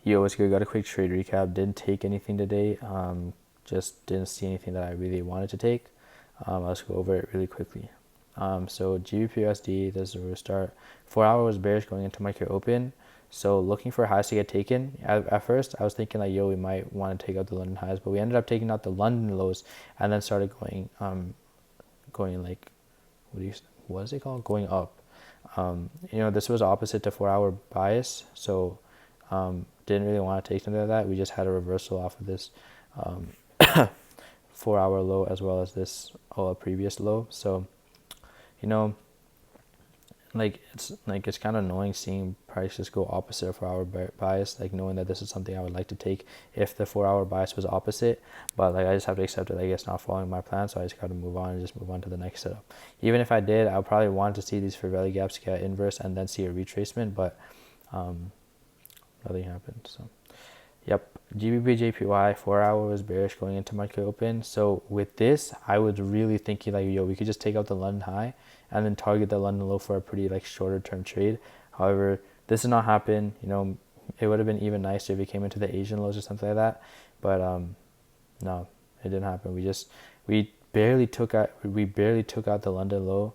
Yo, what's good? Got a quick trade recap. Didn't take anything today. Just didn't see anything that I really wanted to take. Let's go over it really quickly. So GBPUSD, this is a restart. 4 hour was bearish going into market open. So looking for highs to get taken. At first, I was thinking like, yo, we might want to take out the London highs, but we ended up taking out the London lows and then started going like, what is it called? Going up. This was opposite to 4 hour bias. So didn't really want to take something like that. We just had a reversal off of this 4 hour low as well as this previous low. So, it's kind of annoying seeing prices go opposite of 4 hour bias, like knowing that this is something I would like to take if the 4 hour bias was opposite, but like I just have to accept it. I guess not following my plan, so I just got to move on and just move on to the next setup. Even if I did, I would probably want to see these fair value gaps get inverse and then see a retracement, but nothing happened. So yep, GBP/JPY 4 hour was bearish going into market open. So with this, I was really thinking like, yo, we could just take out the London high and then target the London low for a pretty like shorter term trade. However, this did not happen. It would have been even nicer if it came into the Asian lows or something like that. But no, it didn't happen. We barely took out the London low.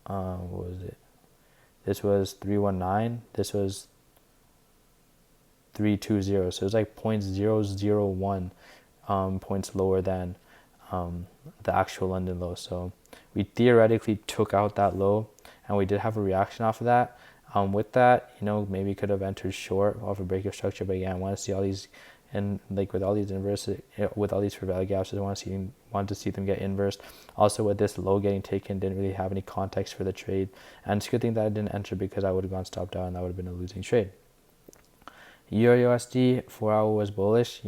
What was it? This was 319. This was 320, so it was like 0.001 points lower than the actual London low. So we theoretically took out that low, and we did have a reaction off of that. With that, maybe could have entered short off a break of structure, but again, I want to see all these, and like with all these with all these fair value gaps, I want to see them get inversed. Also, with this low getting taken, didn't really have any context for the trade, and it's a good thing that I didn't enter because I would have gone stop down, and that would have been a losing trade. EUR/USD 4 hour was bullish.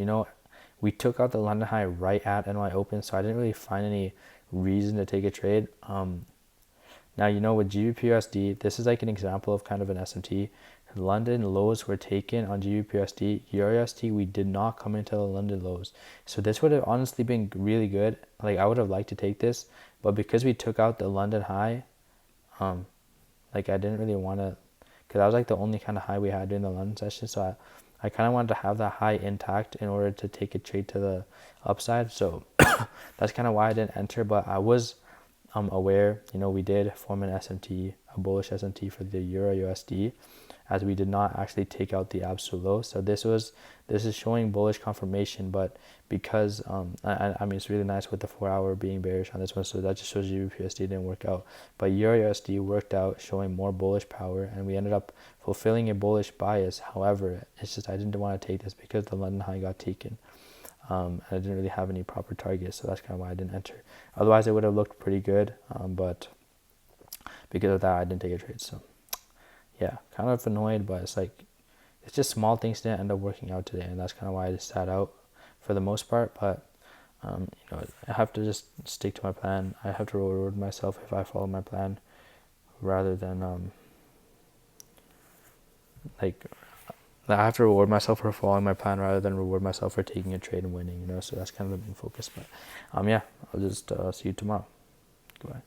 We took out the London high right at NY open, so I didn't really find any reason to take a trade. Now, with GBPUSD, this is like an example of kind of an SMT. London lows were taken on GBPUSD. EUR/USD, we did not come into the London lows. So this would have honestly been really good. Like I would have liked to take this, but because we took out the London high, I didn't really want to, because that was like the only kind of high we had during the London session. So I kind of wanted to have that high intact in order to take a trade to the upside. So that's kind of why I didn't enter, but I was aware, we did form an SMT, a bullish SMT for the EUR/USD, as we did not actually take out the absolute low. So this is showing bullish confirmation, but because I mean, it's really nice with the 4 hour being bearish on this one, so that just shows GBPUSD didn't work out. But EUR/USD worked out, showing more bullish power, and we ended up fulfilling a bullish bias. However, it's just I didn't want to take this because the London high got taken. And I didn't really have any proper targets, so that's kind of why I didn't enter. Otherwise, it would have looked pretty good, but because of that, I didn't take a trade. So yeah, kind of annoyed, but it's just small things didn't end up working out today, and that's kind of why I just sat out for the most part. But I have to just stick to my plan. I have to reward myself if I follow my plan, rather than I have to reward myself for following my plan rather than reward myself for taking a trade and winning. So that's kind of the main focus. But yeah, I'll just see you tomorrow. Goodbye.